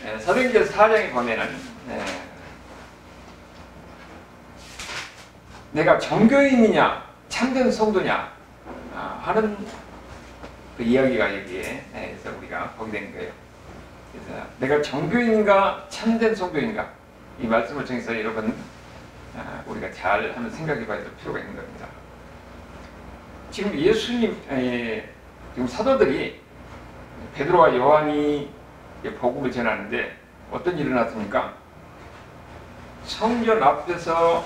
사도행전 4장에 보면은 내가 정교인이냐 참된 성도냐 하는 그 이야기가 여기에서 우리가 보게 된 거예요. 그래서 내가 정교인인가 참된 성도인가 이 말씀을 통해서 여러분 우리가 잘 한번 생각해 봐야 될 필요가 있는 겁니다. 지금 예수님 지금 사도들이 베드로와 요한이 복음을 전하는데 어떤 일이 일어났습니까? 성전 앞에서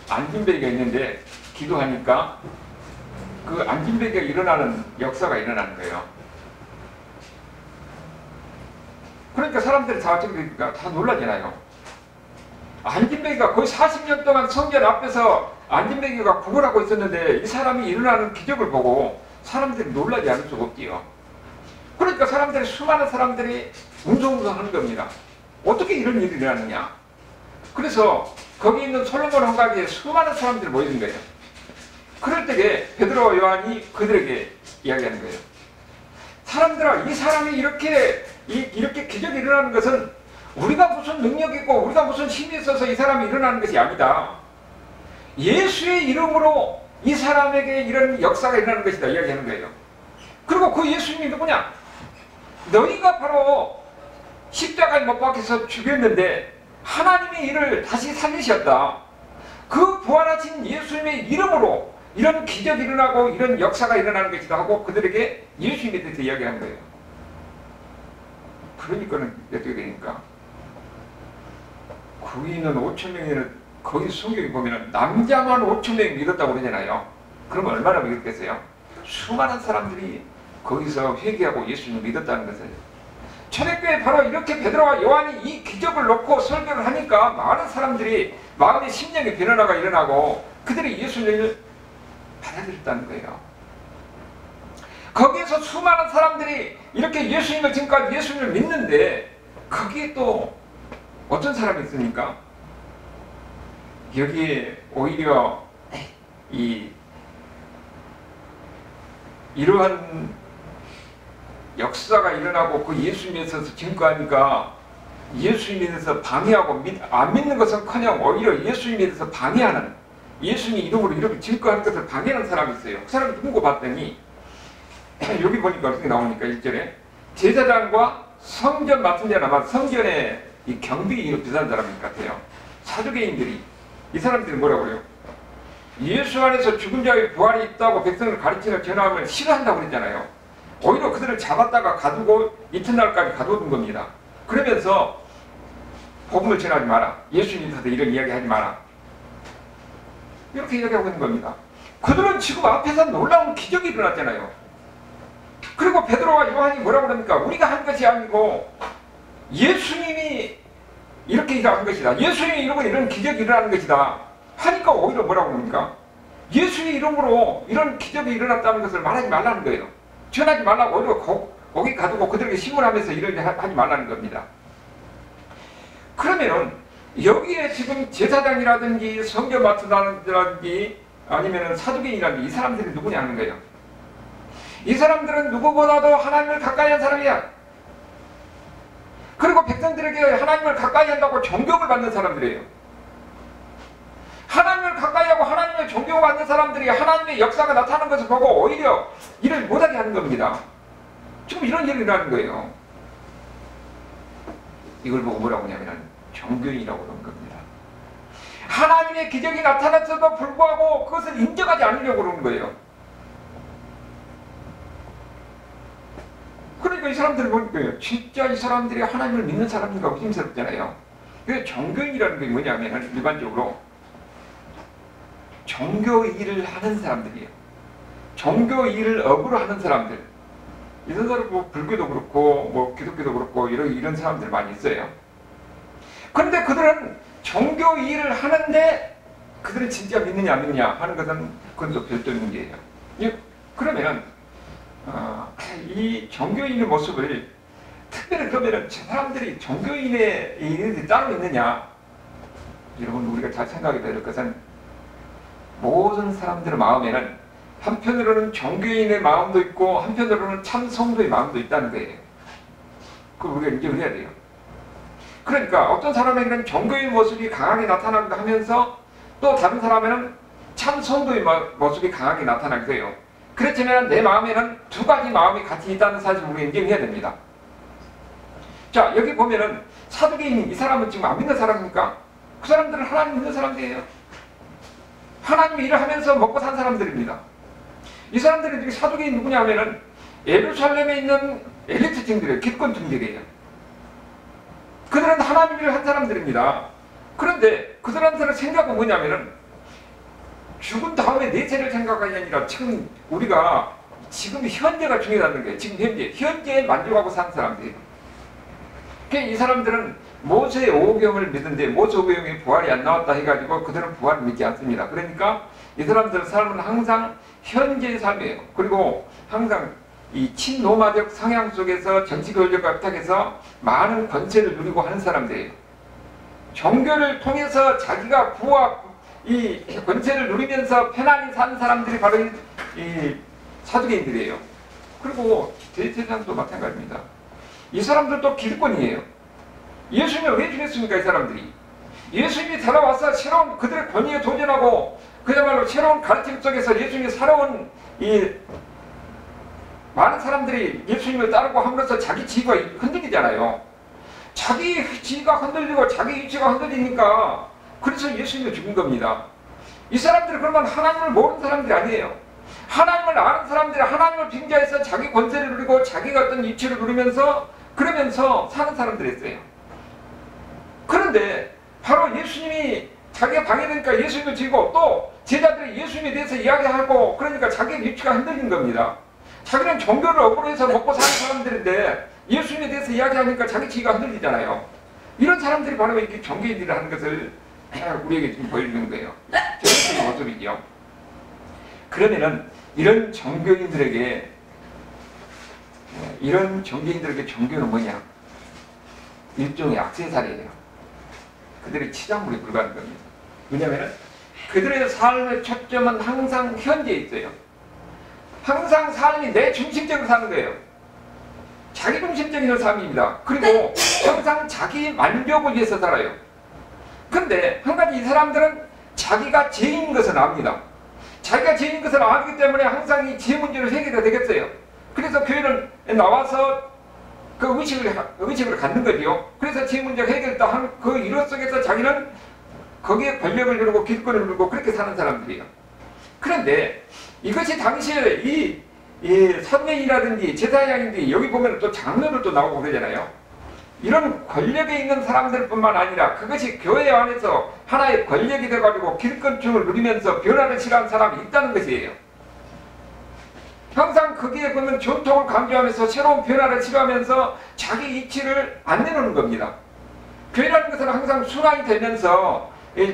안진뱅이가 있는데 기도하니까 그 안진뱅이가 일어나는 역사가 일어나는 거예요. 그러니까 사람들이 다 놀라잖아요. 안진뱅이가 거의 40년 동안 성전 앞에서 안진뱅이가 구걸하고 있었는데 이 사람이 일어나는 기적을 보고 사람들이 놀라지 않을 수가 없지요. 그러니까 수많은 사람들이 웅성웅성하는 겁니다. 어떻게 이런 일이 일어나느냐. 그래서 거기 있는 솔로몬 홍각에 수많은 사람들이 모이는 거예요. 그럴 때에 베드로와 요한이 그들에게 이야기하는 거예요. 사람들아, 이 사람이 이렇게 기적이 일어나는 것은 우리가 무슨 능력이 있고 우리가 무슨 힘이 있어서 이 사람이 일어나는 것이 아니다. 예수의 이름으로 이 사람에게 이런 역사가 일어나는 것이다 이야기하는 거예요. 그리고 그 예수님이 누구냐? 너희가 바로 십자가에 못 박혀서 죽였는데 하나님의 일을 다시 살리셨다. 그 부활하신 예수님의 이름으로 이런 기적이 일어나고 이런 역사가 일어나는 것이다 하고 그들에게 예수님에 대해서 이야기하는 거예요. 그러니까는 어떻게 되니까 거기 있는 5,000명에는 거기 성경에 보면 남자만 5,000명이 믿었다고 그러잖아요. 그러면 얼마나 믿었겠어요? 수많은 사람들이 거기서 회개하고 예수님을 믿었다는 것을. 초대교회 바로 이렇게 베드로와 요한이 이 기적을 놓고 설교를 하니까 많은 사람들이 마음의 심령의 변화가 일어나고 그들이 예수님을 받아들였다는 거예요. 거기에서 수많은 사람들이 이렇게 예수님을 지금까지 예수님을 믿는데 거기에 또 어떤 사람이 있습니까? 여기에 오히려 이러한 역사가 일어나고 그 예수님에 대해서 증거하니까 예수님에 대해서 방해하고 안 믿는 것은커녕 오히려 예수님에 대해서 방해하는, 예수님 이름으로 이렇게 증거하는 것을 방해하는 사람이 있어요. 그 사람이 누군가 봤더니 여기 보니까 어떻게 나오니까 1절에 제사장과 성전 맡은 자는 아마 성전의 이 경비로 비슷한 사람인 것 같아요. 사두개인들이 이 사람들이 뭐라고 그래요? 예수 안에서 죽은 자의 부활이 있다고 백성을 가르치는 전함을 싫어한다고 그랬잖아요. 오히려 그들을 잡았다가 가두고 이튿날까지 가두는 겁니다. 그러면서 복음을 전하지 마라. 예수님께서 이런 이야기 하지 마라. 이렇게 이야기하고 있는 겁니다. 그들은 지금 앞에서 놀라운 기적이 일어났잖아요. 그리고 베드로와 요한이 뭐라고 그럽니까? 우리가 한 것이 아니고 예수님이 이렇게 한 것이다. 예수님의 이름으로 이런 기적이 일어나는 것이다. 하니까 오히려 뭐라고 합니까? 예수의 이름으로 이런 기적이 일어났다는 것을 말하지 말라는 거예요. 전하지 말라고 오히려 거기 가두고 그들에게 신문하면서 이런 일 하지 말라는 겁니다. 그러면은 여기에 지금 제사장이라든지 성전 맡은다든지 아니면 사두개인이라든지 이 사람들이 누구냐는 거예요. 이 사람들은 누구보다도 하나님을 가까이 한 사람이야. 그리고 백성들에게 하나님을 가까이 한다고 존경을 받는 사람들이에요. 하나님을 가까이 하고 하나님의 존경을 받는 사람들이 하나님의 역사가 나타나는 것을 보고 오히려 일을 못하게 하는 겁니다. 지금 이런 일이 일어나는 거예요. 이걸 보고 뭐라고 하냐면 종교인이라고 그러는 겁니다. 하나님의 기적이 나타났어도 불구하고 그것을 인정하지 않으려고 그러는 거예요. 그러니까 이 사람들을 보니까 진짜 이 사람들이 하나님을 믿는 사람인가 의심스럽잖아요. 그래서 종교인이라는 게 뭐냐면 일반적으로 종교 일을 하는 사람들이에요. 종교 일을 업으로 하는 사람들. 이런 사람 뭐 불교도 그렇고 뭐 기독교도 그렇고 이런 사람들 많이 있어요. 그런데 그들은 종교 일을 하는데 그들은 진짜 믿느냐 안 믿느냐 하는 것은 그건 또 별도의 문제예요. 그러면 이 종교인의 모습을 특별히 그러면 저 사람들이 종교인의 일이 따로 있느냐? 여러분 우리가 잘 생각해야 될 것은 모든 사람들의 마음에는 한편으로는 종교인의 마음도 있고 한편으로는 참 성도의 마음도 있다는 거예요. 그걸 우리가 인정을 해야 돼요. 그러니까 어떤 사람에게는 종교의 모습이 강하게 나타나기도 하면서 또 다른 사람에는 참 성도의 모습이 강하게 나타나기도 해요. 그렇지만 내 마음에는 두 가지 마음이 같이 있다는 사실을 우리가 인정해야 됩니다. 자, 여기 보면은 사두개인 이 사람은 지금 안 믿는 사람입니까? 그 사람들은 하나님 믿는 사람들이에요. 하나님 일을 하면서 먹고 산 사람들입니다. 이 사람들이 사두개인 누구냐 하면은 예루살렘에 있는 엘리트층들이에요. 기득권층들이에요. 그들은 하나님 일을 한 사람들입니다. 그런데 그들한테는 생각은 뭐냐면은 죽은 다음에 내세를 생각하는 게 아니라 지금 우리가 지금 현재가 중요하다는 거예요. 지금 현재에 만족하고 사는 사람들이에요. 이 사람들은 모세의 오경을 믿는데 모세 오경이 부활이 안 나왔다 해가지고 그들은 부활을 믿지 않습니다. 그러니까 이 사람들의 삶은 항상 현재의 삶이에요. 그리고 항상 이 친노마적 성향 속에서 정치 권력과 부탁해서 많은 권세를 누리고 하는 사람들이에요. 종교를 통해서 자기가 부와 이 권세를 누리면서 편안히 사는 사람들이 바로 이 사두개인들이에요. 그리고 대제사장도 마찬가지입니다. 이 사람들도 기득권이에요. 예수님을 왜 죽였습니까? 이 사람들이 예수님이 살아와서 새로운 그들의 권위에 도전하고 그야말로 새로운 가르침 속에서 예수님이 살아온 이 많은 사람들이 예수님을 따르고 함으로써 자기 지위가 흔들리잖아요. 자기 지위가 흔들리고 자기 위치가 흔들리니까 그래서 예수님을 죽인 겁니다. 이 사람들은 그러면 하나님을 모르는 사람들이 아니에요. 하나님을 아는 사람들이 하나님을 빙자해서 자기 권세를 누리고 자기가 어떤 위치를 누리면서 그러면서 사는 사람들이었어요. 그런데 바로 예수님이 자기가 방해되니까 예수님을 지고 또 제자들이 예수님에 대해서 이야기하고 그러니까 자기 위치가 흔들린 겁니다. 자기는 종교를 업으로 해서 먹고 사는 사람들인데 예수님에 대해서 이야기하니까 자기 지위가 흔들리잖아요. 이런 사람들이 바로 이렇게 종교인들을 하는 것을 우리에게 지금 보여주는 거예요. 전형적인 모습이죠. 그러면은 이런 종교인들에게 종교는 뭐냐? 일종의 액세서리예요. 그들의 치장물에 불과한 겁니다. 왜냐하면 그들의 삶의 초점은 항상 현재에 있어요. 항상 삶이 내 중심적으로 사는 거예요. 자기 중심적인 삶입니다. 그리고 항상 자기 만족을 위해서 살아요. 근데 한 가지 이 사람들은 자기가 죄인 것을 압니다. 자기가 죄인 것을 알기 때문에 항상 이 죄 문제를 해결해야 되겠어요. 그래서 교회를 나와서 그 의식을 갖는 거죠. 그래서 죄 문제가 해결됐다 하는 그 이론 속에서 자기는 거기에 권력을 누리고 기득권을 누리고 그렇게 사는 사람들이에요. 그런데 이것이 당시에 이 선녀이라든지 제사장인지 여기 보면 또 장로를 또 나오고 그러잖아요. 이런 권력에 있는 사람들뿐만 아니라 그것이 교회 안에서 하나의 권력이 돼가지고 기득권층을 누리면서 변화를 싫어하는 사람이 있다는 것이에요. 항상 거기에 보면 전통을 강조하면서 새로운 변화를 싫어하면서 자기 이치를 안 내놓는 겁니다. 교회라는 것은 항상 순환이 되면서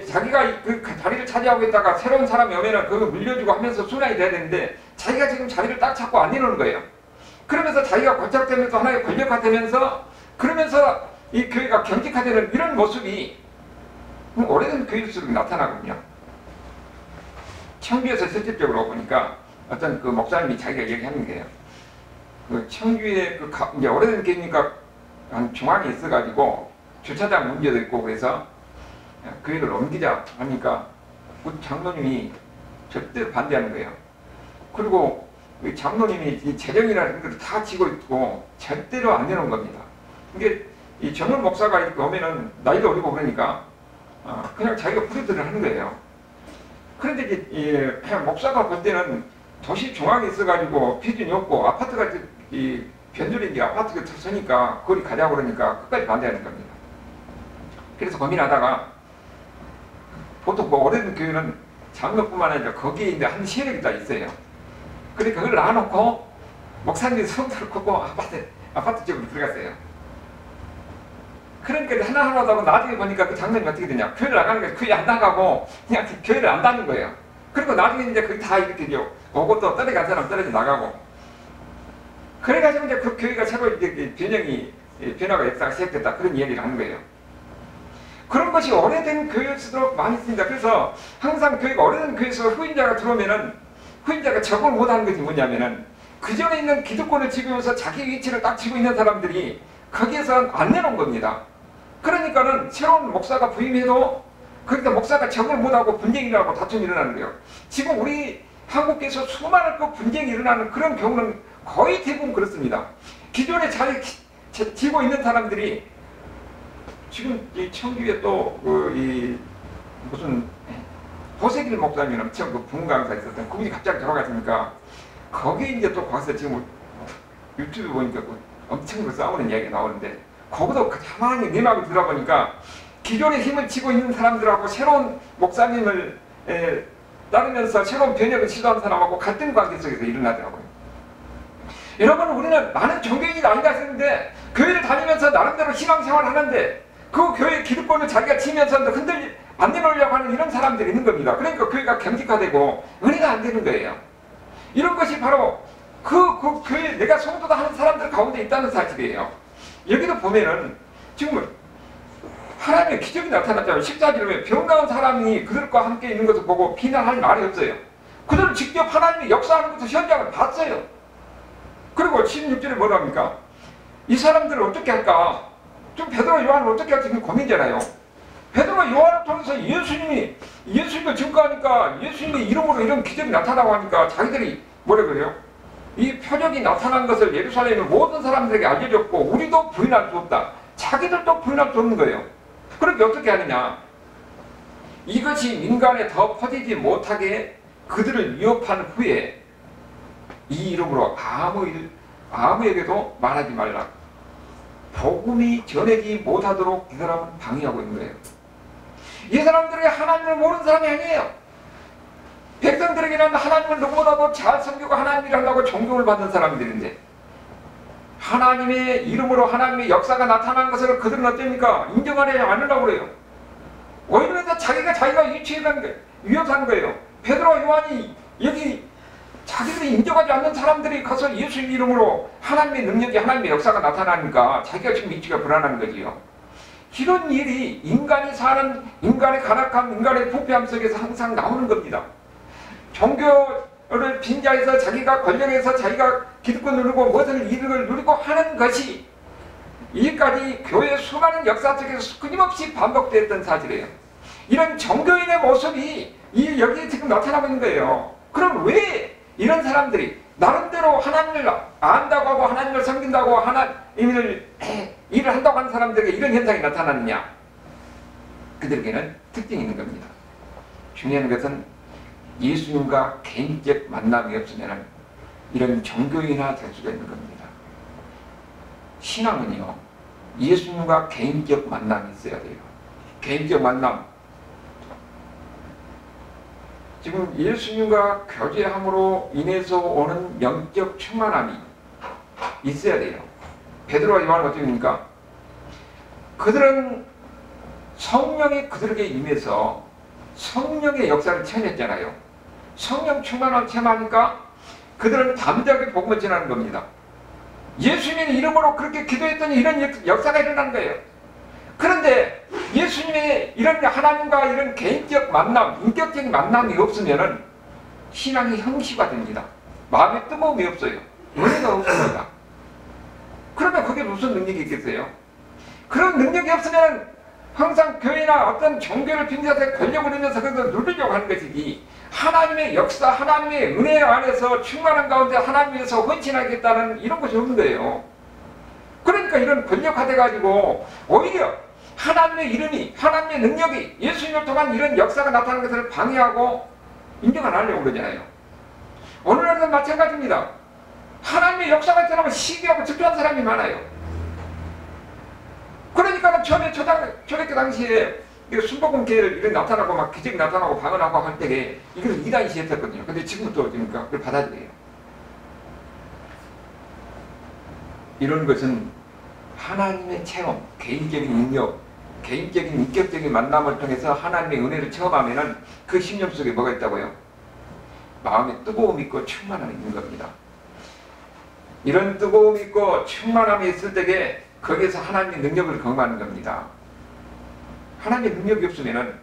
자기가 그 자리를 차지하고 있다가 새로운 사람이 오면은 그걸 물려주고 하면서 순환이 돼야 되는데 자기가 지금 자리를 딱 잡고 안 내놓는 거예요. 그러면서 자기가 고착되면서 하나의 권력화되면서 그러면서 이 교회가 경직화되는 이런 모습이 오래된 교회일수록 나타나거든요. 청주에서 실질적으로 보니까 어떤 그 목사님이 자기가 얘기하는 게요. 그 청주에 이제 오래된 교회니까 한 중앙에 있어가지고 주차장 문제도 있고 그래서 교회를 옮기자 하니까 그 장로님이 절대로 반대하는 거예요. 그리고 장로님이 이 재정이라는 것을 다 지고 있고 절대로 안 내놓은 겁니다. 이게 이 전문 목사가 이렇게 오면은 나이도 어리고 그러니까 그냥 자기가 프리드를 하는 거예요. 그런데 이제 목사가 볼 때는 도시 중앙에 있어가지고 비준이 없고 아파트가 이 변두리인데 아파트가 서니까 거기 가자고 그러니까 끝까지 반대하는 겁니다. 그래서 고민하다가 보통 뭐 오래된 교회는 장로뿐만 아니라 거기에 이제 한 세력이 다 있어요. 그러니까 그걸 놔놓고 목사님이 성도를 걷고 아파트 쪽으로 들어갔어요. 그러니까 하나하나 하다가 나중에 보니까 그 장로님이 어떻게 되냐. 교회를 나가는 거예요. 교회 안 나가고 그냥 교회를 안 다는 거예요. 그리고 나중에 이제 그게 다 이렇게 오고 또 떨어간 사람 떨어져 나가고. 그래가지고 이제 그 교회가 새로 이제 변화가 역사가 시작됐다. 그런 이야기를 하는 거예요. 그런 것이 오래된 교회일수록 많이 있습니다. 그래서 항상 교회가 오래된 교회에서 후임자가 들어오면은 후임자가 적응을 못하는 것이 뭐냐면은 그 전에 있는 기득권을 지키면서 자기 위치를 딱 쥐고 있는 사람들이 거기에서 안 내놓은 겁니다. 그러니까는 새로운 목사가 부임해도 그러니까 목사가 적응을 못하고 분쟁이 일어나고 다툼이 일어나는 거예요. 지금 우리 한국에서 수많은 그 분쟁이 일어나는 그런 경우는 거의 대부분 그렇습니다. 기존에 잘 지고 있는 사람들이 지금 이 청주에 또 무슨 호세길 목사님 엄청 그 분강사 있었던 그분이 갑자기 돌아갔으니까 거기에 이제 또 거기서 지금 유튜브 보니까 엄청 그 싸우는 이야기가 나오는데 거기도 가만히 내막을 들어보니까 기존의 힘을 쥐고 있는 사람들하고 새로운 목사님을 따르면서 새로운 변혁을 시도한 사람하고 갈등 관계 속에서 일어나더라고요. 여러분, 우리는 많은 종교인이 나이가 있는데 교회를 다니면서 나름대로 신앙생활을 하는데 그 교회 기득권을 자기가 지면서 안 내놓으려고 하는 이런 사람들이 있는 겁니다. 그러니까 교회가 경직화되고 은혜가 안 되는 거예요. 이런 것이 바로 그 교회 내가 성도다 하는 사람들 가운데 있다는 사실이에요. 여기도 보면은 지금 하나님의 기적이 나타났잖아요. 십자지름에 병 나은 사람이 그들과 함께 있는 것을 보고 비난할 말이 없어요. 그들은 직접 하나님의 역사하는 것을 현장을 봤어요. 그리고 16절에 뭐라 합니까? 이 사람들을 어떻게 할까? 좀 베드로 요한을 어떻게 할지 지금 고민이잖아요. 베드로 요한을 통해서 예수님을 증거하니까 예수님의 이름으로 이런 기적이 나타나고 하니까 자기들이 뭐라 그래요? 이 표적이 나타난 것을 예루살렘의 모든 사람들에게 알려줬고 우리도 부인할 수 없다. 자기들도 부인할 수 없는 거예요. 그렇게 어떻게 하느냐? 이것이 민간에 더 퍼지지 못하게 그들을 위협한 후에 이 이름으로 아무에게도 말하지 말라. 복음이 전해지 못하도록 이 사람은 방해하고 있는 거예요. 이 사람들이 하나님을 모르는 사람이 아니에요. 백성들에게는 하나님을 누구보다도 잘 섬기고 하나님 일을 한다고 존경을 받는 사람들인데 하나님의 이름으로 하나님의 역사가 나타난 것을 그들은 어떻습니까? 인정하지 않으려고 그래요. 오히려 자기가 유치해간 거예요. 위협하는 거예요. 베드로와 요한이 여기 자기들이 인정하지 않는 사람들이 가서 예수님 이름으로 하나님의 능력이 하나님의 역사가 나타나니까 자기가 지금 위치가 불안한 거지요. 이런 일이 인간이 사는 인간의 간악함, 인간의 부패함 속에서 항상 나오는 겁니다. 종교를 빙자해서 자기가 권력해서 자기가 기득권 누르고 무엇을 이득을 누리고 하는 것이 이까지 교회의 수많은 역사 속에서 끊임없이 반복됐던 사실이에요. 이런 종교인의 모습이 여기에 지금 나타나고 있는 거예요. 그럼 왜 이런 사람들이 나름대로 하나님을 안다고 하고 하나님을 섬긴다고 하나님을 일을 한다고 하는 사람들에게 이런 현상이 나타나느냐? 그들에게는 특징이 있는 겁니다. 중요한 것은 예수님과 개인적 만남이 없으면 이런 종교인화 될 수가 있는 겁니다. 신앙은요, 예수님과 개인적 만남이 있어야 돼요. 개인적 만남. 지금 예수님과 교제함으로 인해서 오는 영적 충만함이 있어야 돼요. 베드로와 요한은 어떻게 됩니까? 그들은 성령이 그들에게 임해서 성령의 역사를 체험했잖아요. 성령 충만함을 체험하니까 그들은 담대하게 복음을 전하는 겁니다. 예수님의 이름으로 그렇게 기도했더니 이런 역사가 일어난 거예요. 그런데 예수님의 이런 하나님과 이런 개인적 만남, 인격적인 만남이 없으면 신앙이 형식화됩니다. 마음에 뜨거움이 없어요. 은혜가 없습니다. 그러면 그게 무슨 능력이 있겠어요? 그런 능력이 없으면 항상 교회나 어떤 종교를 빙자해서 권력을 누리면서 그것을 누리려고 하는 것이지 하나님의 역사, 하나님의 은혜 안에서 충만한 가운데 하나님에서 헌신하겠다는 이런 것이 없는 거예요. 그러니까 이런 권력화돼가지고 오히려 하나님의 이름이, 하나님의 능력이 예수님을 통한 이런 역사가 나타나는 것을 방해하고 인정 안 하려고 그러잖아요. 오늘날도 마찬가지입니다. 하나님의 역사가 일어나면 시기하고 질투한 사람이 많아요. 그러니까 초대교 당시에 순복음계를 이런 나타나고 막 기적이 나타나고 방언하고 할 때에 이걸 이단이 시했었거든요. 근데 지금은 또 그걸 받아들여요. 이런 것은 하나님의 체험, 개인적인 능력, 개인적인 인격적인 만남을 통해서 하나님의 은혜를 체험하면은 그 심령 속에 뭐가 있다고요? 마음에 뜨거움이 있고 충만함이 있는 겁니다. 이런 뜨거움이 있고 충만함이 있을 때에 거기에서 하나님의 능력을 경험하는 겁니다. 하나님의 능력이 없으면은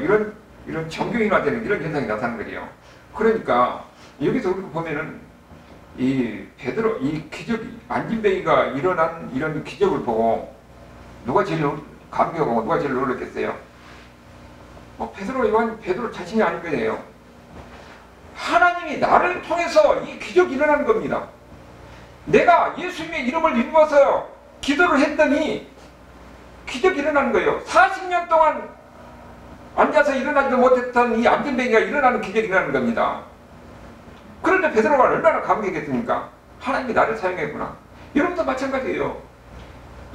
이런 정교인화되는 이런 현상이 나타나는 거예요. 그러니까 여기서 우리가 보면은 이 기적이 안진뱅이가 일어난 이런 기적을 보고 누가 제일 감격하고 누가 제일 놀랐겠어요? 베드로 자신이 아닐 거예요. 하나님이 나를 통해서 이 기적이 일어나는 겁니다. 내가 예수님의 이름을 믿어서 기도를 했더니 기적이 일어나는 거예요. 40년 동안 앉아서 일어나지도 못했던 이 안전뱅이가 일어나는 기적이 일어나는 겁니다. 그런데 베드로가 얼마나 감격했습니까? 하나님이 나를 사용했구나. 여러분도 마찬가지예요.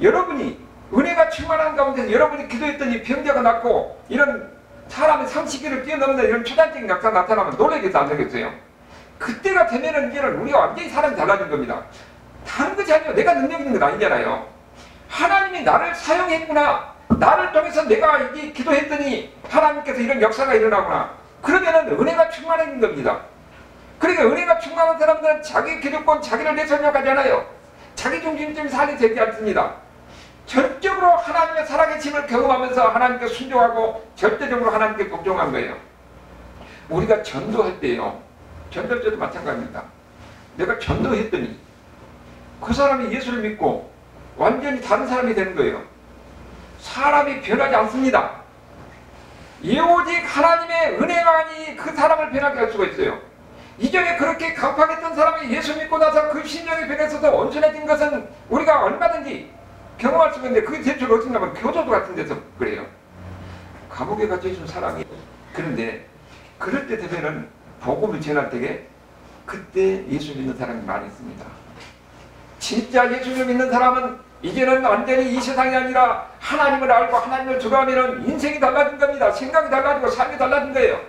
여러분이 은혜가 충만한 가운데서 여러분이 기도했더니 병자가 낫고 이런 사람의 상식기를 뛰어넘는 이런 초단적인 역사가 나타나면 놀라겠어 안 되겠어요? 그때가 되면은 이제는 우리가 완전히 사람이 달라진 겁니다. 다른 것이 아니고 내가 능력 있는 건 아니잖아요. 하나님이 나를 사용했구나. 나를 통해서 내가 이 기도했더니 하나님께서 이런 역사가 일어나구나. 그러면은 은혜가 충만해진 겁니다. 그러니까 은혜가 충만한 사람들은 자기 기득권, 자기를 내세우려고 하잖아요. 자기 중심적인 삶이 되지 않습니다. 전적으로 하나님의 살아계심을 경험하면서 하나님께 순종하고 절대적으로 하나님께 복종한 거예요. 우리가 전도할 때요. 전도할 때도 마찬가지입니다. 내가 전도했더니 그 사람이 예수를 믿고 완전히 다른 사람이 되는 거예요. 사람이 변하지 않습니다. 오직 하나님의 은혜만이 그 사람을 변하게 할 수가 있어요. 이전에 그렇게 강팍했던 사람이 예수 믿고 나서 그 심령이 변해서도 온전해진 것은 우리가 얼마든지 경험할 수가 있는데 그게 대체 어딘가면 교도소 같은 데서 그래요. 감옥에 갇혀있는 사람이. 그런데 그럴 때 되면은 복음을 전할 때에 그때 예수 믿는 사람이 많이 있습니다. 진짜 예수를 믿는 사람은 이제는 완전히 이 세상이 아니라 하나님을 알고 하나님을 두려워하면 인생이 달라진 겁니다. 생각이 달라지고 삶이 달라진 거예요.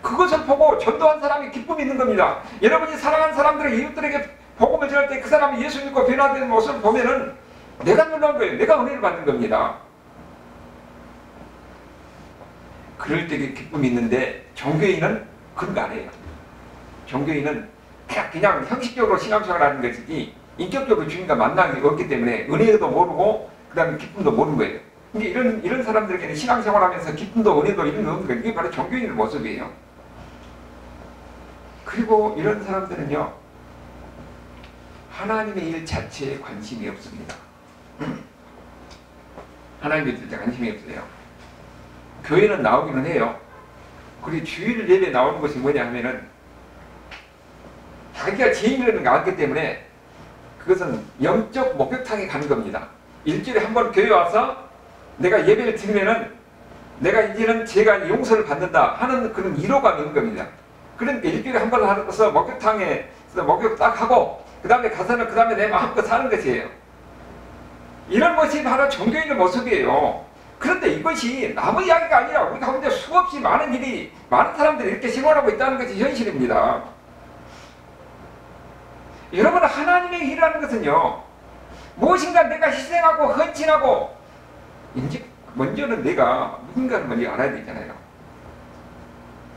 그것을 보고 전도한 사람이 기쁨이 있는 겁니다. 여러분이 사랑하는 사람들의 이웃들에게 복음을 전할 때 그 사람이 예수 믿고 변화되는 모습을 보면은 내가 놀라운 거예요. 내가 은혜를 받는 겁니다. 그럴 때 기쁨이 있는데 종교인은 그런 거 안 해요. 종교인은 그냥 형식적으로 신앙생활 하는 것이지 인격적으로 주님과 만남이 없기 때문에 은혜도 모르고 그 다음에 기쁨도 모르는 거예요. 근데 이런 사람들에게는 신앙생활 하면서 기쁨도 은혜도 이런 거 없는 거예요. 이게 바로 종교인의 모습이에요. 그리고 이런 사람들은요, 하나님의 일 자체에 관심이 없습니다. 하나님의 일 자체에 관심이 없어요. 교회는 나오기는 해요. 그리고 주일 예배 나오는 것이 뭐냐 하면은 자기가 죄인이라는 걸 알기 때문에 그것은 영적 목욕탕에 가는 겁니다. 일주일에 한 번 교회 와서 내가 예배를 드리면은 내가 이제는 제가 용서를 받는다 하는 그런 위로감이 있는 겁니다. 그러니까 일주일에 한 번 와서 목욕탕에 목욕 딱 하고 그 다음에 가서는 그 다음에 내 마음껏 사는 것이에요. 이런 것이 바로 종교인의 모습이에요. 그런데 이것이 남의 이야기가 아니라 우리 가운데 수없이 많은 사람들이 이렇게 생활하고 있다는 것이 현실입니다. 여러분, 하나님의 일이라는 것은요, 무엇인가 내가 희생하고 헌신하고 이제 먼저는 내가 누군가를 먼저 알아야 되잖아요.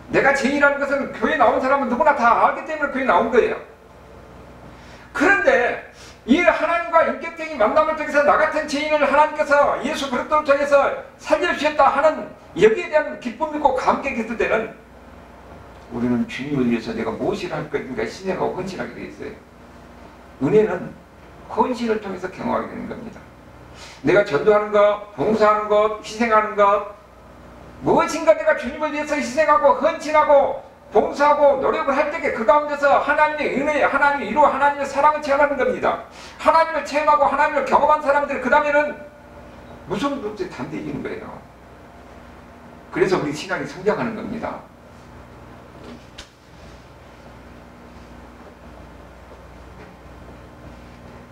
내가 죄인이라는 것은 교회 나온 사람은 누구나 다 알기 때문에 교회 나온 거예요. 그런데 이 하나님과 인격적인 만남을 통해서 나 같은 죄인을 하나님께서 예수 그리스도를 통해서 살려주셨다 하는 여기에 대한 기쁨이 있고 감격이 있을 때는 우리는 주님을 위해서 내가 무엇을 할 것인가 희생하고 헌신하게 되어 있어요. 은혜는 헌신을 통해서 경험하게 되는 겁니다. 내가 전도하는 것, 봉사하는 것, 희생하는 것, 무엇인가 내가 주님을 위해서 희생하고 헌신하고 봉사하고 노력을 할 때에 그 가운데서 하나님의 은혜, 하나님의 위로, 하나님의 사랑을 체험하는 겁니다. 하나님을 체험하고 하나님을 경험한 사람들 그 다음에는 무서움도 없이 담대해지는 거예요. 그래서 우리 신앙이 성장하는 겁니다.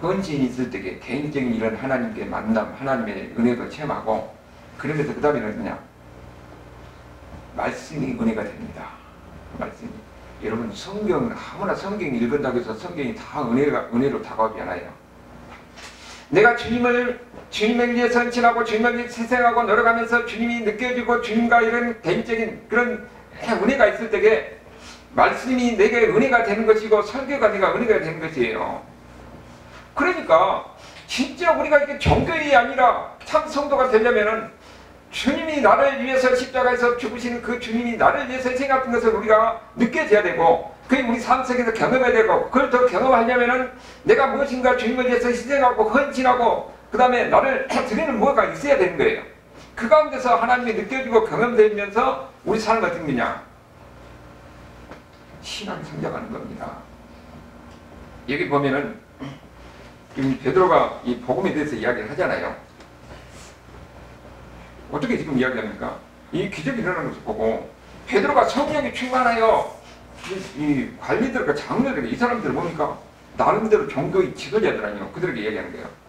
헌신이 있을 때에 개인적인 이런 하나님께 만남, 하나님의 은혜도 체험하고 그러면서 그 다음에는 그냥 말씀이 은혜가 됩니다. 말씀이. 여러분, 성경, 아무나 성경 읽은다고 해서 성경이 다 은혜로 다가오지 않아요. 내가 주님을 위해서 헌신하고 주님을 위해 희생하고 노력하면서 주님이 느껴지고 주님과 이런 개인적인 그런 은혜가 있을 때에 말씀이 내게 은혜가 되는 것이고 설교가 내가 은혜가 되는 것이에요. 그러니까 진짜 우리가 이렇게 종교인이 아니라 참 성도가 되려면은 주님이 나를 위해서 십자가에서 죽으신 그 주님이 나를 위해서 희생했던 것을 우리가 느껴져야 되고 그게 우리 삶 속에서 경험해야 되고 그걸 더 경험하려면은 내가 무엇인가 주님을 위해서 희생하고 헌신하고 그 다음에 나를 드리는 뭐가 있어야 되는 거예요. 그 가운데서 하나님이 느껴지고 경험되면서 우리 삶은 어떤 거냐? 신앙이 성장하는 겁니다. 여기 보면은 지금 베드로가 이 복음에 대해서 이야기를 하잖아요. 어떻게 지금 이야기합니까? 이 기적이 일어나는 것을 보고 베드로가 성령이 충만하여 이 관리들과 장로들에게 이 사람들을 보니까 나름대로 종교의 지도자들아니요 그들에게 이야기하는 거예요.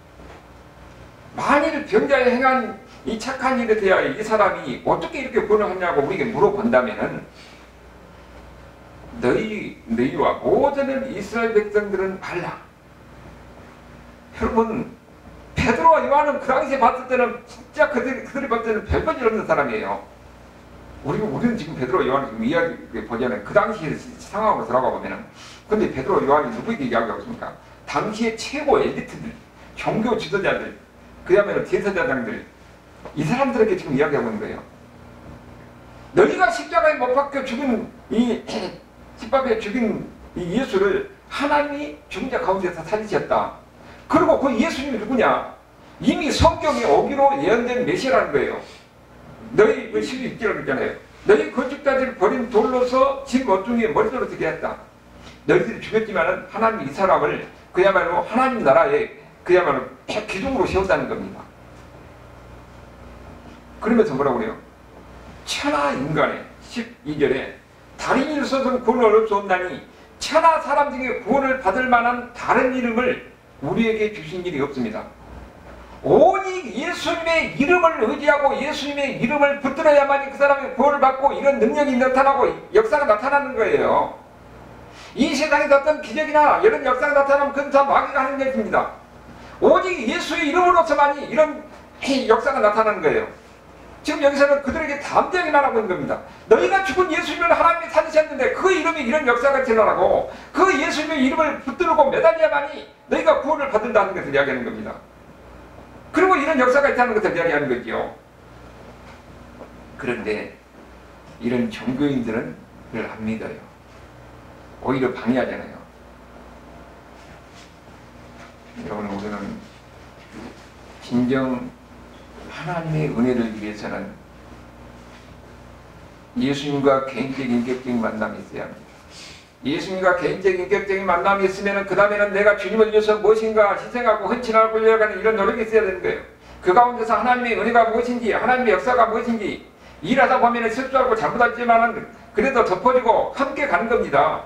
만일 병자에 행한 이 착한 일에 대하여 이 사람이 어떻게 이렇게 구원을 하냐고 우리에게 물어본다면은 너희와 모든 이스라엘 백성들은 달라. 여러분, 베드로와 요한은 그 당시에 봤을 때는 진짜 그들이 봤을 때는 별볼일 없는 사람이에요. 우리는 지금 베드로와 요한을 지금 이야기 보자면 그 당시의 상황으로 들어가 보면은 근데 베드로와 요한이 누구에게 이야기하고 있습니까? 당시의 최고 엘리트들, 종교 지도자들, 그야말로 대제사장들, 이 사람들에게 지금 이야기하고 있는 거예요. 너희가 십자가에 못 박혀 죽인 십박에 죽인 이 예수를 하나님이 죽은 자 가운데서 살리셨다. 그리고 그 예수님이 누구냐? 이미 성경에 오기로 예언된 메시아라는 거예요. 너희 그 12절을 있잖아요. 너희 건축자들이 버린 돌로서 집 원중에 머리돌을 되게 했다. 너희들이 죽였지만은 하나님이 이 사람을 그야말로 하나님 나라에 그야말로 기둥으로 세웠다는 겁니다. 그러면서 뭐라고 그래요? 천하 인간의 12절에 다른 일서는 구원을 없사옵나니 천하 사람 중에 구원을 받을 만한 다른 이름을 우리에게 주신 일이 없습니다. 오직 예수님의 이름을 의지하고 예수님의 이름을 붙들어야만이 그 사람이 구원을 받고 이런 능력이 나타나고 역사가 나타나는 거예요. 이 세상에서 어떤 기적이나 이런 역사가 나타나면 그건 다 마귀가 하는 것입니다. 오직 예수의 이름으로서만이 이런 역사가 나타나는 거예요. 지금 여기서는 그들에게 담대하게 말하고 있는 겁니다. 너희가 죽은 예수님을 하나님이 살리셨는데 그 이름이 이런 역사가 일어나고 그 예수님의 이름을 붙들고 매달려야만이 너희가 구원을 받는다는 것을 이야기하는 겁니다. 그리고 이런 역사가 있다는 것을 이야기하는 거지요. 그런데 이런 종교인들은 그걸 안 믿어요. 오히려 방해하잖아요. 여러분, 우리는 진정 하나님의 은혜를 위해서는 예수님과 개인적인 인격적인 만남이 있어야 합니다. 예수님과 개인적인 인격적인 만남이 있으면 그 다음에는 내가 주님을 위해서 무엇인가 희생하고 헌신하고 끌려가는 이런 노력이 있어야 되는 거예요. 그 가운데서 하나님의 은혜가 무엇인지, 하나님의 역사가 무엇인지 일하다 보면 실수하고 잘못하지만은 그래도 덮어지고 함께 가는 겁니다.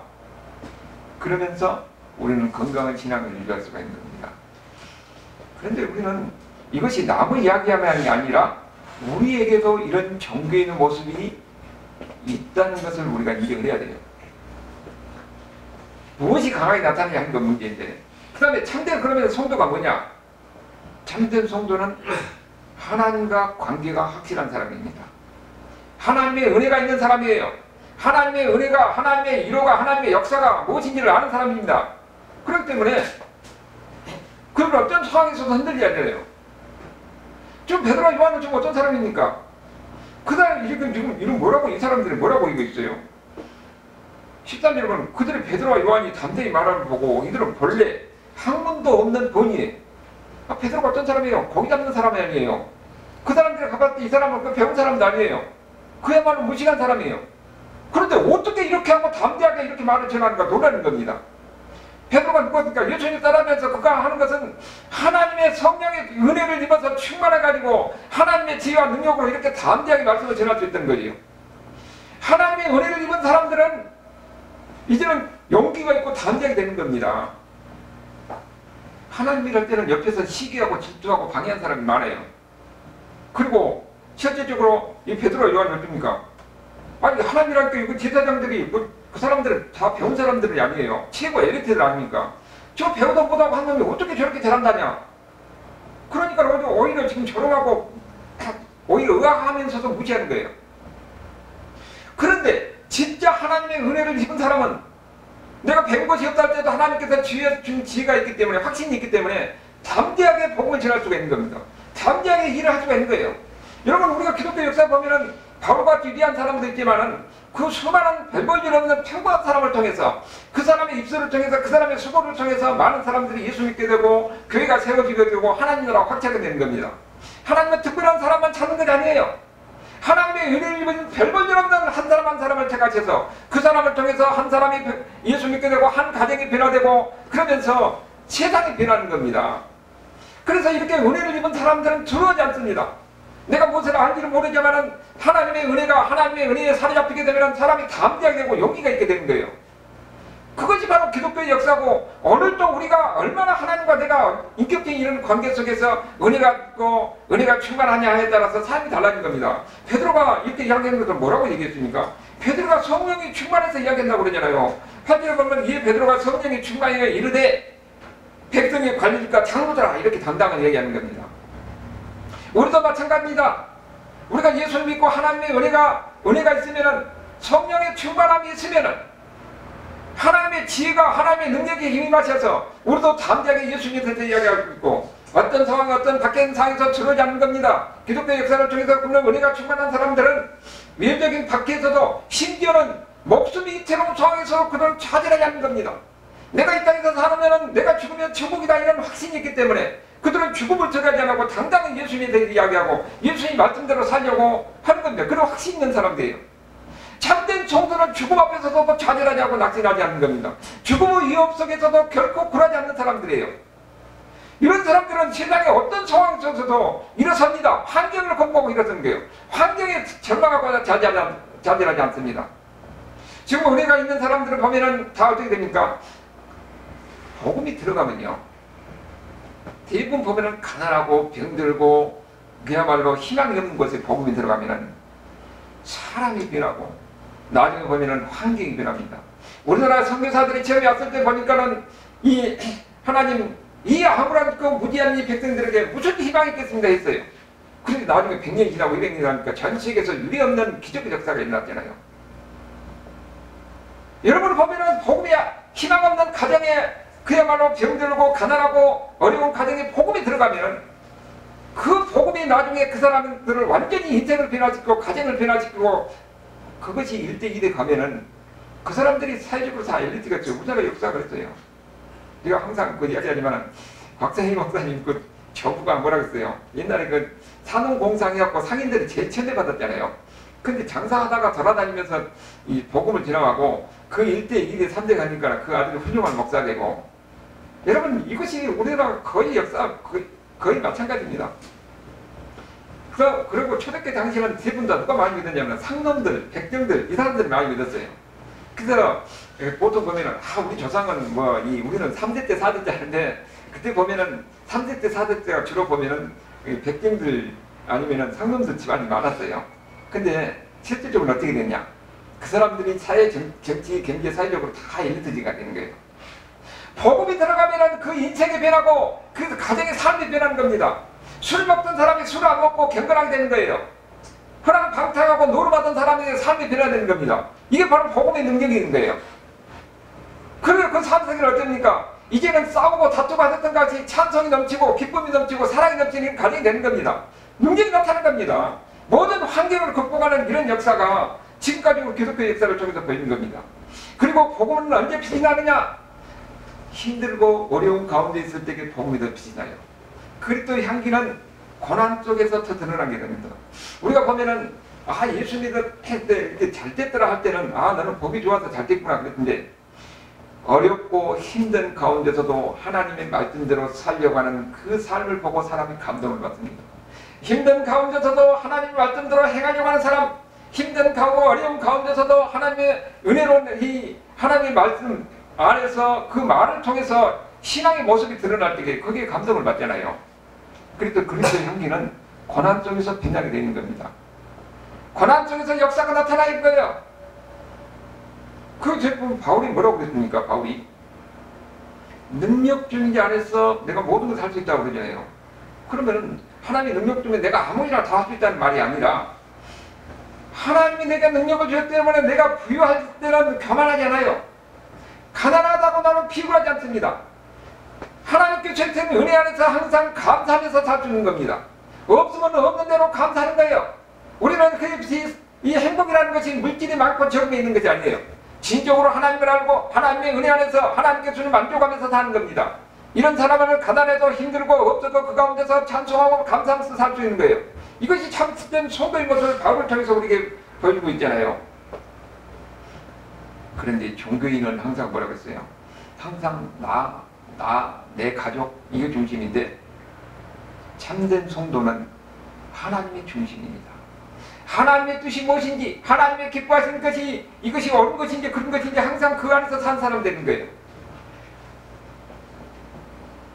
그러면서 우리는 건강한 신앙을 유지할 수가 있는 겁니다. 그런데 우리는 이것이 남의 이야기만이 아니라 우리에게도 이런 종교에 있는 모습이 있다는 것을 우리가 인정을 해야 돼요. 무엇이 강하게 나타나냐 하는 건 문제인데, 그 다음에 참된 그러면 성도가 뭐냐? 참된 성도는 하나님과 관계가 확실한 사람입니다. 하나님의 은혜가 있는 사람이에요. 하나님의 은혜가, 하나님의 위로가, 하나님의 역사가 무엇인지를 아는 사람입니다. 그렇기 때문에 그걸 어떤 상황에서도 흔들리지 않아요. 지금 베드로와 요한은 지금 어떤 사람입니까? 그 다음에 지금 이런 뭐라고, 이 사람들이 뭐라고 이거 있어요? 13절에 보면 그들의 베드로와 요한이 담대히 말하는 걸 보고 이들은 본래 학문도 없는 본이에요. 베드로가 어떤 사람이에요? 고기 잡는 사람이 아니에요. 그 사람들이 가봤을 때 이 사람은 그 배운 사람도 아니에요. 그야말로 무식한 사람이에요. 그런데 어떻게 이렇게 하고 담대하게 이렇게 말을 전하는가 놀라는 겁니다. 베드로가 누구니까 예수님 따라하면서 그가 하는 것은 하나님의 성령의 은혜를 입어서 충만해가지고 하나님의 지혜와 능력으로 이렇게 담대하게 말씀을 전할 수 있다는 거지요. 하나님의 은혜를 입은 사람들은 이제는 용기가 있고 담대하게 되는 겁니다. 하나님 일할 때는 옆에서 시기하고 질투하고 방해한 사람이 많아요. 그리고 실제적으로 이 베드로와 요한이 어떻습니까? 아니 하나님 일할 때 이거 제사장들이 그 사람들은 다 배운 사람들이 아니에요. 최고 엘리트들 아닙니까? 저 배우다 못하고 한 놈이 어떻게 저렇게 잘한다냐? 그러니까 오히려 지금 조롱하고 오히려 의아하면서도 무시하는 거예요. 그런데 진짜 하나님의 은혜를 입은 사람은 내가 배운 것이 없다 할 때도 하나님께서 준 지혜가 있기 때문에, 확신이 있기 때문에 담대하게 복음을 전할 수가 있는 겁니다. 담대하게 일을 할 수가 있는 거예요. 여러분, 우리가 기독교 역사 보면은 바울같이 위대한 사람도 있지만은 그 수많은 별볼일 없는 평범한 사람을 통해서 그 사람의 입술을 통해서 그 사람의 수고를 통해서 많은 사람들이 예수 믿게 되고 교회가 세워지게 되고 하나님 나라가 확장이 되는 겁니다. 하나님은 특별한 사람만 찾는 것 아니에요. 하나님의 은혜를 입은 별볼일 없는 한 사람 한 사람을 택하셔서 그 사람을 통해서 한 사람이 예수 믿게 되고 한 가정이 변화되고 그러면서 세상이 변하는 겁니다. 그래서 이렇게 은혜를 입은 사람들은 두려워하지 않습니다. 내가 무엇을 알지는 모르지만은 하나님의 은혜에 사로잡히게 되면 사람이 담대하게 되고 용기가 있게 되는 거예요. 그것이 바로 기독교의 역사고, 오늘도 우리가 얼마나 하나님과 내가 인격적인 이런 관계 속에서 은혜가 있고 은혜가 충만하냐에 따라서 삶이 달라진 겁니다. 베드로가 이렇게 이야기하는 것을 뭐라고 얘기했습니까? 베드로가 성령이 충만해서 이야기한다고 그러잖아요. 8절에 보면 이에 베드로가 성령이 충만하여 이르되 백성의 관리니까 장로들아, 이렇게 당당하게 얘기하는 겁니다. 우리도 마찬가지입니다. 우리가 예수를 믿고 하나님의 은혜가 있으면은, 성령의 충만함이 있으면은, 하나님의 지혜가, 하나님의 능력에 힘입하셔서 우리도 담대하게 예수 믿어서 이야기하고 있고, 어떤 상황, 어떤 밖에 상황에서 두려워하지 않는 겁니다. 기독교 역사를 통해서 그런 은혜가 충만한 사람들은 외적인 밖에서도, 심지어는 목숨이 이태로운 상황에서 그들은 차별하지 않는 겁니다. 내가 이 땅에서 살으면 내가 죽으면 천국이다, 이런 확신이 있기 때문에 그들은 죽음을 들어가지 않고 당당히 예수님에 대해 이야기하고 예수님 말씀대로 살려고 하는 겁니다. 그런 확신 있는 사람들이에요. 참된 종들은 죽음 앞에서도 뭐 좌절하지 않고 낙심하지 않는 겁니다. 죽음의 위협 속에서도 결코 굴하지 않는 사람들이에요. 이런 사람들은 세상의 어떤 상황 속에서도 일어섭니다. 환경을 극복하고 일어서는 거예요. 환경에 절망하거나 좌절하지 않습니다. 지금 은혜가 있는 사람들을 보면은 다 어떻게 됩니까? 복음이 들어가면요, 대부분 보면은 가난하고 병들고 그야말로 희망이 없는 곳에 복음이 들어가면은 사람이 변하고 나중에 보면은 환경이 변합니다. 우리나라 선교사들이 처음에 왔을 때 보니까는 이 하나님, 이 아무런 그 무지한 이 백성들에게 무슨 희망이 있겠습니까 했어요. 그런데 나중에 100년이 지나고 200년이 지나니까 전 세계에서 유례없는 기적의 역사가 일어났잖아요. 여러분 보면은 복음이 희망 없는 가정에, 그야말로 병들고 가난하고 어려운 가정에 복음이 들어가면 그 복음이 나중에 그 사람들을 완전히 인생을 변화시키고 가정을 변화시키고, 그것이 1대2대 가면은 그 사람들이 사회적으로 다 엘리트가 되죠. 우리나라 역사가 그랬어요. 내가 항상 그 이야기하지만 박사님 목사님 그 저부가 뭐라 그랬어요. 옛날에 그 산업공상해갖고 상인들이 제일 천대받았잖아요. 근데 장사하다가 돌아다니면서 이 복음을 지나가고 그 1대, 2대, 3대 가니까 그 아들이 훌륭한 목사가 되고, 여러분 이것이 우리나라 거의 역사 거의 마찬가지입니다. 그리고 초대교회 당시에는 세 분 다 누가 많이 믿었냐면 상놈들, 백정들, 이 사람들이 많이 믿었어요. 그래서 보통 보면은 우리 조상은 우리는 3대 때 4대 때 하는데, 그때 보면은 3대 때 4대 때가 주로 보면은 백정들 아니면은 상놈들 집안이 많았어요. 근데 실질적으로 어떻게 됐냐? 그 사람들이 사회, 정치, 경제, 사회적으로 다 엘리트지가 되는 거예요. 복음이 들어가면은 그 인생이 변하고 그 가정의 삶이 변하는 겁니다. 술 먹던 사람이 술 안 먹고 경건하게 되는 거예요. 허락 방탕하고 노름하던 사람의 삶이 변화되는 겁니다. 이게 바로 복음의 능력이 있는 거예요. 그래서 그 삶속에는 어떻습니까? 이제는 싸우고 다투고 하셨던 같이 찬송이 넘치고 기쁨이 넘치고 사랑이 넘치는 가정이 되는 겁니다. 능력이 나타나는 겁니다. 모든 환경을 극복하는 이런 역사가 지금까지 우리 기독교 역사를 통해서 보이는 겁니다. 그리고 복음은 언제 빛이 나느냐? 힘들고 어려운 가운데 있을 때에 복음이 더 빛이 나요. 그리스도의 향기는 고난 속에서 더 드러나게 됩니다. 우리가 보면은 예수 믿을 때 잘 됐더라 할 때는 나는 복이 좋아서 잘 됐구나 그랬는데, 어렵고 힘든 가운데서도 하나님의 말씀대로 살려가는 그 삶을 보고 사람이 감동을 받습니다. 힘든 가운데서도 하나님의 말씀대로 행하려고 하는 사람, 힘든 가운데 어려운 가운데서도 하나님의 은혜로운 이 하나님의 말씀 안에서 그 말을 통해서 신앙의 모습이 드러날 때 거기에 감동을 받잖아요. 그래서 그리스도의 향기는 고난 속에서 빛나게 되는 겁니다. 고난 속에서 역사가 나타날 거예요. 그 제품 바울이 뭐라고 그랬습니까? 바울이 능력 중지 안에서 내가 모든 것을 할 수 있다고 그러잖아요. 그러면은 하나님의 능력 중에 내가 아무 일이나 다 할 수 있다는 말이 아니라, 하나님이 내게 능력을 주셨기 때문에 내가 부유할 때는 교만하지 않아요. 가난하다고 나는 비굴하지 않습니다. 하나님께 주신 은혜 안에서 항상 감사하면서 살 수 있는 겁니다. 없으면 없는 대로 감사하는 거예요. 우리는 그것이 이 행복이라는 것이 물질이 많고 적음에 있는 것이 아니에요. 진정으로 하나님을 알고 하나님의 은혜 안에서 하나님께 주는 만족하면서 사는 겁니다. 이런 사람은 가난해도 힘들고 없어도 그 가운데서 찬송하고 감사하면서 살 수 있는 거예요. 이것이 참된 성도의 모습을 바울을 통해서 우리에게 보여주고 있잖아요. 그런데 종교인은 항상 뭐라고 했어요? 항상 내 가족, 이게 중심인데 참된 성도는 하나님의 중심입니다. 하나님의 뜻이 무엇인지, 하나님의 기뻐하시는 것이 이것이 옳은 것인지 그런 것인지 항상 그 안에서 산 사람 되는 거예요.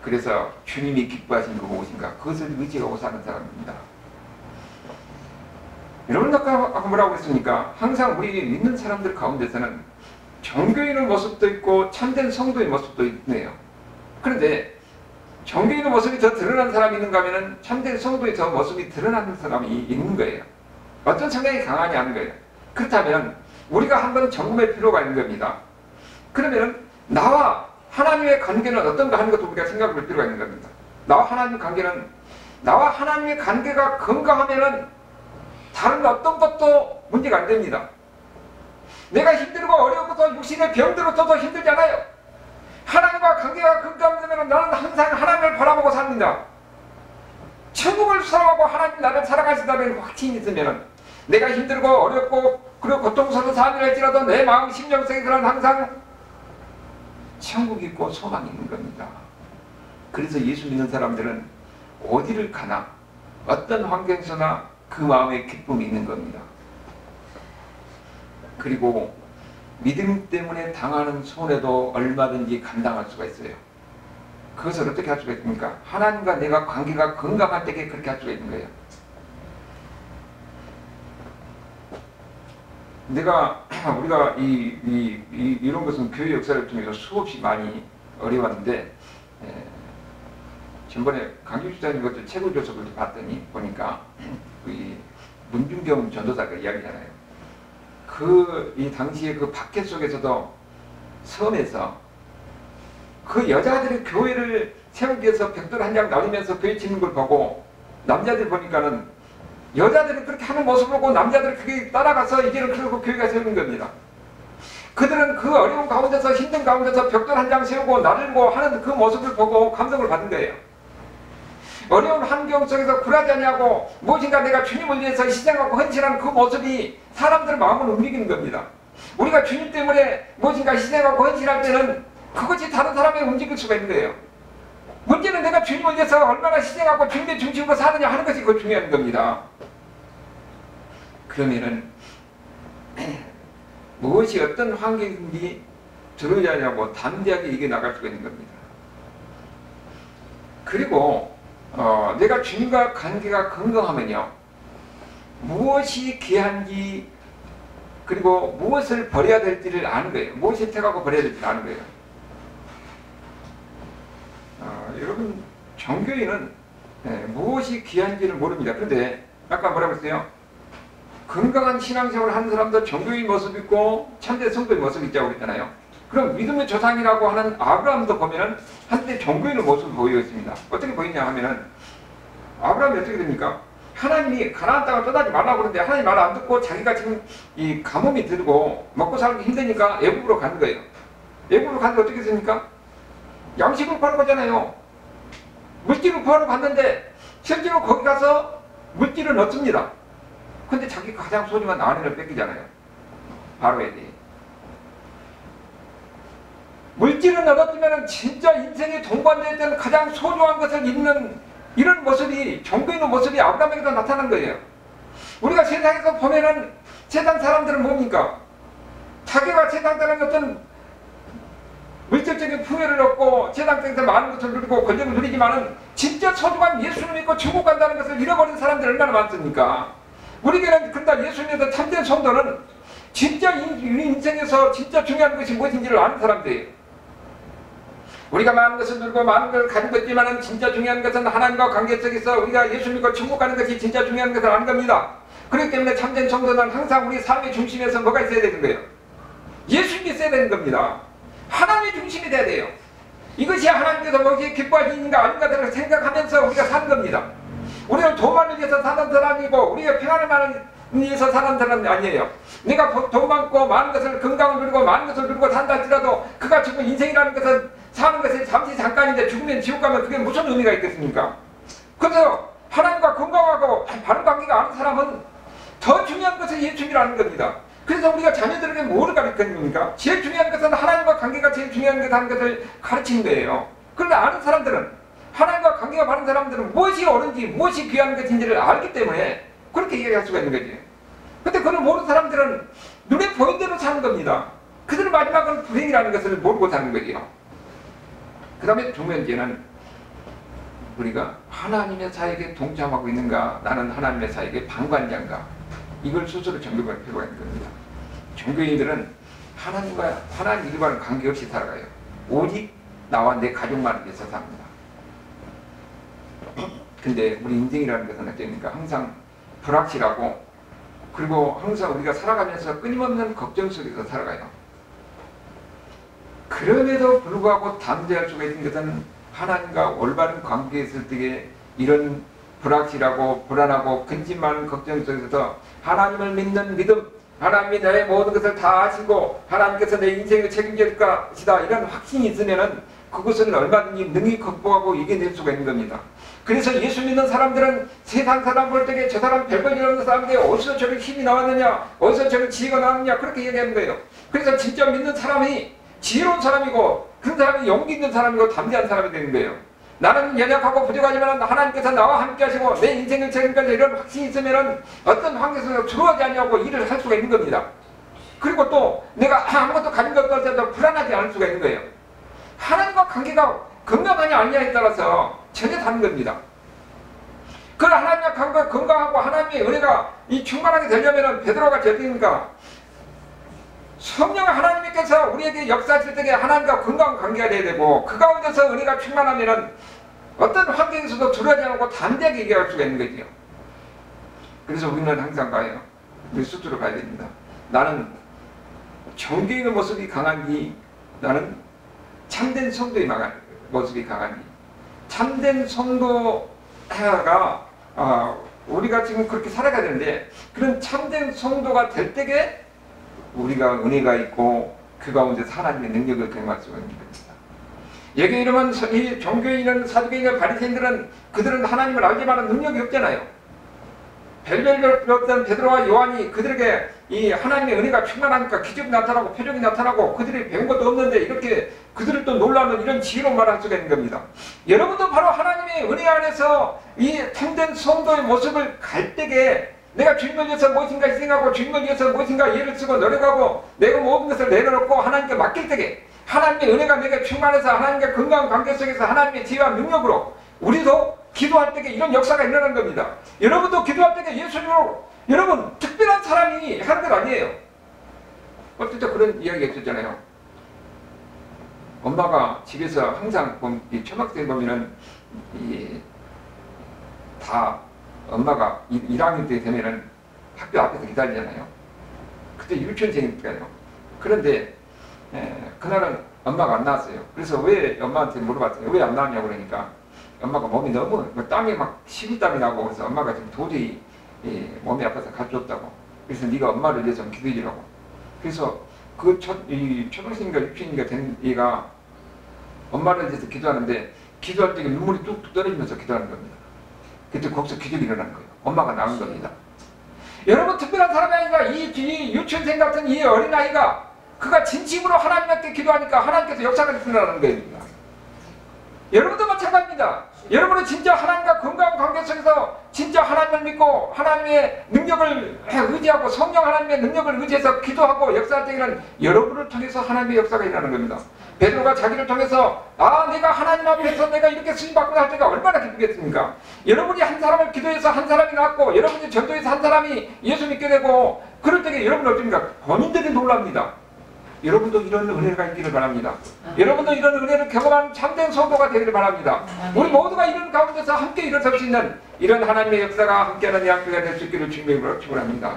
그래서 주님이 기뻐하시는 거 무엇인가? 그것을 의지하고 사는 사람입니다. 여러분 아까 뭐라고 했습니까? 항상 우리 믿는 사람들 가운데서는 종교인의 모습도 있고 참된 성도의 모습도 있네요. 그런데 종교인의 모습이 더 드러난 사람이 있는가 하면 참된 성도의 더 모습이 드러나는 사람이 있는 거예요. 어떤 성향이 강하냐 하는 거예요. 그렇다면 우리가 한번 점검할 필요가 있는 겁니다. 그러면 나와 하나님의 관계는 어떤가 하는 것도 우리가 생각해 볼 필요가 있는 겁니다. 나와 하나님의 관계가 건강하면은 다른 어떤 것도 문제가 안 됩니다. 내가 힘들고 어려워서 육신의 병들어서도 힘들잖아요. 하나님과 관계가 건강하면 나는 항상 하나님을 바라보고 삽니다. 천국을 사랑하고 하나님 나를 사랑하신다는 확신이 있으면 내가 힘들고 어렵고 그리고 고통스러운 삶을 할지라도 내 마음 심령 속에서는 항상 천국이 있고 소망이 있는 겁니다. 그래서 예수 믿는 사람들은 어디를 가나 어떤 환경에서나 그 마음에 기쁨이 있는 겁니다. 그리고 믿음 때문에 당하는 손해도 얼마든지 감당할 수가 있어요. 그것을 어떻게 할 수가 있습니까? 하나님과 내가 관계가 건강할 때에 그렇게 할 수가 있는 거예요. 우리가 이런 것은 교회 역사를 통해서 수없이 많이 어려웠는데, 전번에 강규수장님 것도 최고 교섭을 봤더니 보니까 이 문중경 전도사가 이야기잖아요. 이 당시에 그 박해 속에서도 섬에서 그 여자들이 교회를 세우기 위해서 벽돌 한 장 날리면서 교회 짓는 걸 보고 남자들 보니까는 여자들이 그렇게 하는 모습을 보고 남자들이 그게 따라가서 이제는 그러고 교회가 세우는 겁니다. 그들은 그 어려운 가운데서 힘든 가운데서 벽돌 한 장 세우고 나르고 하는 그 모습을 보고 감동을 받은 거예요. 어려운 환경 속에서 굴하지 않냐고 무엇인가 내가 주님을 위해서 희생하고 헌신하는 그 모습이 사람들 마음을 움직이는 겁니다. 우리가 주님 때문에 무엇인가 희생하고 헌신할 때는 그것이 다른 사람을 움직일 수가 있는 거예요. 문제는 내가 주님을 위해서 얼마나 희생하고 주님의 중심으로 사느냐 하는 것이 그 중요한 겁니다. 그러면은 무엇이 어떤 환경인지 들어야 하냐고 담대하게 이겨나갈 수가 있는 겁니다. 그리고 내가 주님과 관계가 건강하면요, 무엇이 귀한지 그리고 무엇을 버려야 될지를 아는 거예요. 무엇이 택하고 버려야 될지를 아는 거예요. 여러분, 종교인은 무엇이 귀한지를 모릅니다. 그런데 아까 뭐라고 했어요? 건강한 신앙생활을 하는 사람도 종교인 모습이 있고 참된 성도의 모습이 있다고 그랬잖아요. 그럼 믿음의 조상이라고 하는 아브라함도 보면은 한때 종교인의 모습을 보이고 있습니다. 어떻게 보이냐 하면은 아브라함이 어떻게 됩니까? 하나님이 가나안 땅을 떠나지 말라고 그러는데 하나님 말 안 듣고 자기가 지금 이 가뭄이 들고 먹고 살기 힘드니까 애굽으로 가는 거예요. 애굽으로 가는데 어떻게 됐습니까? 양식을 구하러 가잖아요. 물질을 구하러 갔는데 실제로 거기 가서 물질은 얻습니다. 근데 자기 가장 소중한 아내를 뺏기잖아요. 바로에게. 물질은 얻었지만 진짜 인생의 동반될 때는 가장 소중한 것을 잃는 이런 모습이 종교인의 모습이 아브라함에게도 나타난 거예요. 우리가 세상에서 보면은 세상 사람들은 뭡니까? 자기가 세상 사람의 어떤 물질적인 풍요를 얻고 세상 속에서 많은 것을 누리고 권력을 누리지만은 진짜 소중한 예수를 믿고 천국 간다는 것을 잃어버린 사람들이 얼마나 많습니까? 우리에게는 그런다 예수님에서 참된 성도는 진짜 인생에서 진짜 중요한 것이 무엇인지를 아는 사람들이에요. 우리가 많은 것을 누리고 많은 것을 가지고 있지만 진짜 중요한 것은 하나님과 관계 속에서 우리가 예수 믿고 천국 가는 것이 진짜 중요한 것을 아는 겁니다. 그렇기 때문에 참된 성도는 항상 우리 삶의 중심에서 뭐가 있어야 되는 거예요? 예수님이 있어야 되는 겁니다. 하나님의 중심이 돼야 돼요. 이것이 하나님께서 무엇이 기뻐하시는가 아닌가를 생각하면서 우리가 사는 겁니다. 우리는 돈만을 위해서 사는 사람이고 우리가 평안을 위해서 사는 사람이 아니에요. 내가 돈 많고 많은 것을 건강을 누리고 많은 것을 누리고 산다 할지라도 그가 지금 인생이라는 것은 사는 것이 잠시 잠깐인데 죽으면 지옥 가면 그게 무슨 의미가 있겠습니까? 그래서 하나님과 건강하고 바른 관계가 아는 사람은 더 중요한 것은 예수님이라는 겁니다. 그래서 우리가 자녀들에게 뭐를 가르치는 겁니까? 제일 중요한 것은 하나님과 관계가 제일 중요한 것이라는 것을 가르치는 거예요. 그런데 아는 사람들은 하나님과 관계가 바른 사람들은 무엇이 옳은지 무엇이 귀한 것인지를 알기 때문에 그렇게 얘기할 수가 있는 거지. 근데 그걸 모르는 사람들은 눈에 보이는 대로 사는 겁니다. 그들은 마지막은 불행이라는 것을 모르고 사는 거지요. 그 다음에 두 번째는 우리가 하나님의 사역에 동참하고 있는가, 나는 하나님의 사역의 방관자인가, 이걸 스스로 점검할 필요가 있는 겁니다. 종교인들은 하나님과 하나님 일과는 관계없이 살아가요. 오직 나와 내 가족만을 위해서 삽니다. 근데 우리 인생이라는 것은 어떻습니까? 항상 불확실하고, 그리고 항상 우리가 살아가면서 끊임없는 걱정 속에서 살아가요. 그럼에도 불구하고 담대할 수가 있는 것은 하나님과 올바른 관계에 있을 때에 이런 불확실하고 불안하고 근심 많은 걱정 속에서 하나님을 믿는 믿음, 하나님이 나의 모든 것을 다 아시고 하나님께서 내 인생을 책임질 것이다, 이런 확신이 있으면은 그것을 얼마든지 능히 극복하고 이겨낼 수가 있는 겁니다. 그래서 예수 믿는 사람들은 세상 사람 볼 때에 저 사람 별걸 일 없는 사람들이 어디서 저런 힘이 나왔느냐, 어디서 저런 지혜가 나왔느냐, 그렇게 얘기하는 거예요. 그래서 진짜 믿는 사람이 지혜로운 사람이고 그 사람이 용기 있는 사람이고 담대한 사람이 되는 거예요. 나는 연약하고 부족하지만 하나님께서 나와 함께 하시고 내 인생을 책임질 이런 확신이 있으면 어떤 환경에서 들어가지 않냐고 일을 할 수가 있는 겁니다. 그리고 또 내가 아무것도 가진 것도 없어도 불안하지 않을 수가 있는 거예요. 하나님과 관계가 건강하냐 아니냐에 따라서 전혀 다른 겁니다. 그 하나님과 관계가 건강하고 하나님의 은혜가 이 충만하게 되려면 베드로가 어떻습니까? 성령 하나님께서 우리에게 역사하실 때에 하나님과 건강한 관계가 돼야 되고, 그 가운데서 은혜가 충만하면 어떤 환경에서도 두려워하지 않고 담대하게 얘기할 수가 있는 거죠. 그래서 우리는 항상 가요. 우리 스스로 가야 됩니다. 나는 종교인의 모습이 강한지, 나는 참된 성도의 모습이 강한지. 참된 성도가 우리가 지금 그렇게 살아가야 되는데, 그런 참된 성도가 될 때에 우리가 은혜가 있고 그 가운데서 하나님의 능력을 경험할 수가 있는 겁니다. 여기 이러면 이 종교인은 사두개인과 바리새인들은 그들은 하나님을 알지만 능력이 없잖아요. 별별 없던 베드로와 요한이 그들에게 이 하나님의 은혜가 충만하니까 기적이 나타나고 표적이 나타나고 그들이 배운 것도 없는데 이렇게 그들을 또 놀라는 이런 지혜로운 말을 할 수가 있는 겁니다. 여러분도 바로 하나님의 은혜 안에서 이 참된 성도의 모습을 갈 때에 내가 주님을 위해서 무엇인가 희생하고 주님을 위해서 무엇인가 예를 쓰고 노력하고 내가 모든 것을 내려놓고 하나님께 맡길 때에 하나님의 은혜가 내게 충만해서 하나님과 건강한 관계 속에서 하나님의 지혜와 능력으로 우리도 기도할 때에 이런 역사가 일어나는 겁니다. 여러분도 기도할 때에 예수님으로 여러분 특별한 사람이 하는 것 아니에요. 어떨 때 그런 이야기가 있었잖아요. 엄마가 집에서 항상 이 초등학생 보면은 다 엄마가 1학년 때 되면은 학교 앞에서 기다리잖아요. 그때 유치원생이니까요. 그런데 그날은 엄마가 안 나왔어요. 그래서 왜 엄마한테 물어봤어요. 왜 안 나왔냐고 그러니까 엄마가 몸이 너무 땀이 막 식은땀이 나고 그래서 엄마가 지금 도저히 몸이 아파서 갈 수 없다고. 그래서 네가 엄마를 위해서 기도해 주라고. 그래서 그 초등생인가 유치원인가 된 얘가 엄마를 위해서 기도하는데 기도할 때 눈물이 뚝뚝 떨어지면서 기도하는 겁니다. 그때 거기서 기적이 일어나는 거예요. 엄마가 나온 겁니다. 여러분 특별한 사람이 아니라 이 유치원생 같은 이 어린아이가 그가 진심으로 하나님께 기도하니까 하나님께서 역사가 일어나는 겁니다. 여러분도 마찬가지입니다. 여러분은 진짜 하나님과 건강한 관계 속에서 진짜 하나님을 믿고 하나님의 능력을 의지하고 성령 하나님의 능력을 의지해서 기도하고 역사할 때에는 여러분을 통해서 하나님의 역사가 일어나는 겁니다. 베드로가 자기를 통해서 내가 하나님 앞에서 내가 이렇게 쓰임받고 할 때가 얼마나 기쁘겠습니까? 여러분이 한 사람을 기도해서 한 사람이 낳고 여러분이 전도해서 한 사람이 예수 믿게 되고 그럴 때에 여러분은 어떻습니까? 본인들이 놀랍니다. 여러분도 이런 은혜가 있기를 바랍니다. 여러분도 이런 은혜를 경험한 참된 성도가 되기를 바랍니다. 우리 모두가 이런 가운데서 함께 일어설 수 있는 이런 하나님의 역사가 함께하는 양교가 될 수 있기를 주님의 이름으로 축원합니다.